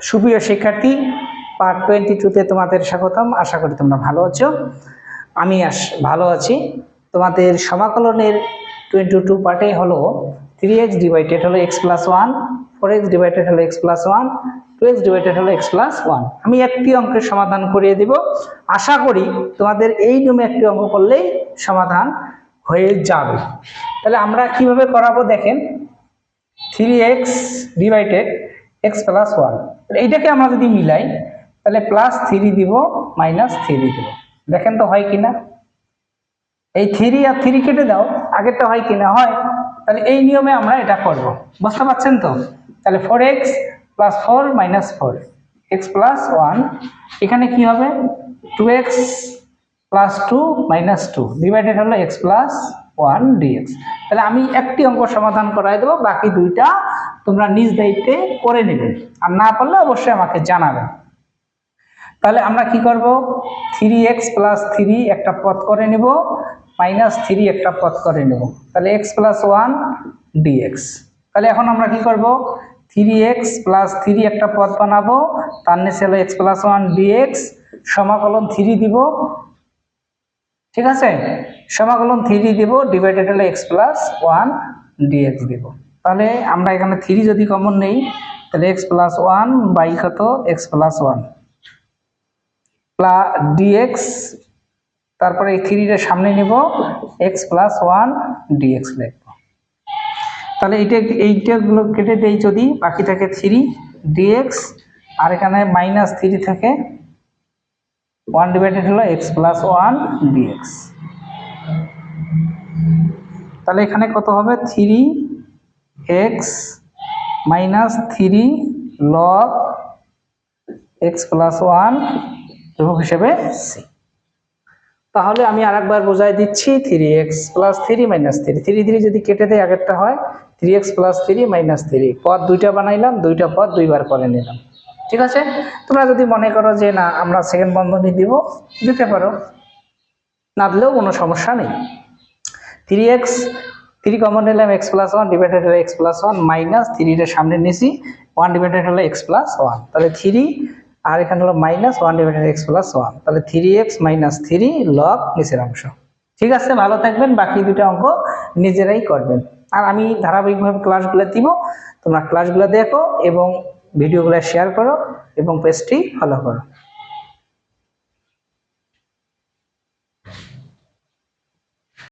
সুপ্রিয় শিক্ষার্থী, পার্ট 22 তোমাদের স্বাগতম। আশা করি তোমরা ভালো আছো। আমি ভালো আছি। তোমাদের সমাকলনের 22 পার্টে হলো 3x ডিভাইডেড হলো x প্লাস 1, 4x ডিভাইডেড হলো x প্লাস 1, 2x ডিভাইডেড হলো x প্লাস 1। আমি একটি অঙ্কের সমাধান করিয়ে দিব। আশা করি তোমাদের এই নিয়মে একটি অঙ্ক করলেই সমাধান হয়ে যাবে। তাহলে আমরা কিভাবে করাবো দেখেন। 3x ডিভাইডেড x প্লাস 1, এইটাকে আমরা যদি মিলাই তাহলে প্লাস 3 দিব মাইনাস 3 দিব। দেখেন তো হয় কিনা। এই 3 আর 3 কেটে দাও, আগেরটা হয় কিনা, হয়। তাহলে এই নিয়মে আমরা এটা করব, বুঝতে পারছেন তো। তাহলে 4x plus 4 minus 4 x plus 1, এখানে কি হবে 2x প্লাস 2 মাইনাস 2 ডিভাইডেড হলো x প্লাস 1 dx। তাহলে আমি একটি অঙ্ক সমাধান করাই দেবো, বাকি দুইটা তোমরা নিজ দায়িত্বে করে নেবে, আর না পারলে অবশ্যই আমাকে জানাবে। তাহলে আমরা কি করব, 3x প্লাস 3 একটা পদ করে নেব, মাইনাস 3 একটা পদ করে নেব। তাহলে x প্লাস 1 dx। তাহলে এখন আমরা কি করব, 3x প্লাস 3 একটা পদ বানাবো, তার নিচে হলো x প্লাস 1 dx, সমাকলন 3 দিব, ঠিক আছে, সমাকলন 3 দিব, ডিভাইডেড হলো x প্লাস 1 dx দিব। তাহলে আমরা এখানে 3 যদি কমন নেই তাহলে x প্লাস 1 বাই কত x প্লাস 1 প্লাস dx, তারপরে এই 3 এর সামনে নিব x প্লাস 1 dx লিখব। তাহলে এইটাগুলো কেটে দেই যদি, বাকি থাকে 3 dx, আর এখানে মাইনাস 3 থাকে 1 ডিভাইডেড হলো x প্লাস 1 dx। তাহলে এখানে কত হবে 3x minus 3 log x plus 1 ধ্রুবক হিসেবে c। তাহলে আমি আরেকবার বোঝাই দিচ্ছি, 3x প্লাস 3 মাইনাস 3, 3 যদি কেটে দেয় আগেরটা হয় 3x প্লাস 3 মাইনাস 3, পদ দুইটা বানাইলাম, দুইটা পদ দুইবার করে নিলাম, ঠিক আছে। তোমরা যদি মনে করো যে না আমরা সেকেন্ড বন্ধনী দিব, দিতে পারো, না দিলেও কোনো সমস্যা নেই। 3x 3 কমন নিলাম, x প্লাস 1 ডিভাইডেড হলো x প্লাস 1 মাইনাস 3 এর সামনে নিয়েছি 1 ডিভাইডেড হলো x প্লাস 1, তাহলে 3 আর এখানে হলো মাইনাস 1 ডিভাইডেড x প্লাস 1, তাহলে 3x মাইনাস 3 লগ নিচের অংশ। ঠিক আছে, ভালো থাকবেন, বাকি দুটো অঙ্ক নিজেরাই করবেন। আর আমি ধারাবাহিকভাবে ক্লাসগুলো দিব, তোমরা ক্লাসগুলো দেখো এবং ভিডিওগুলো শেয়ার করো এবং পেজটি ফলো করো।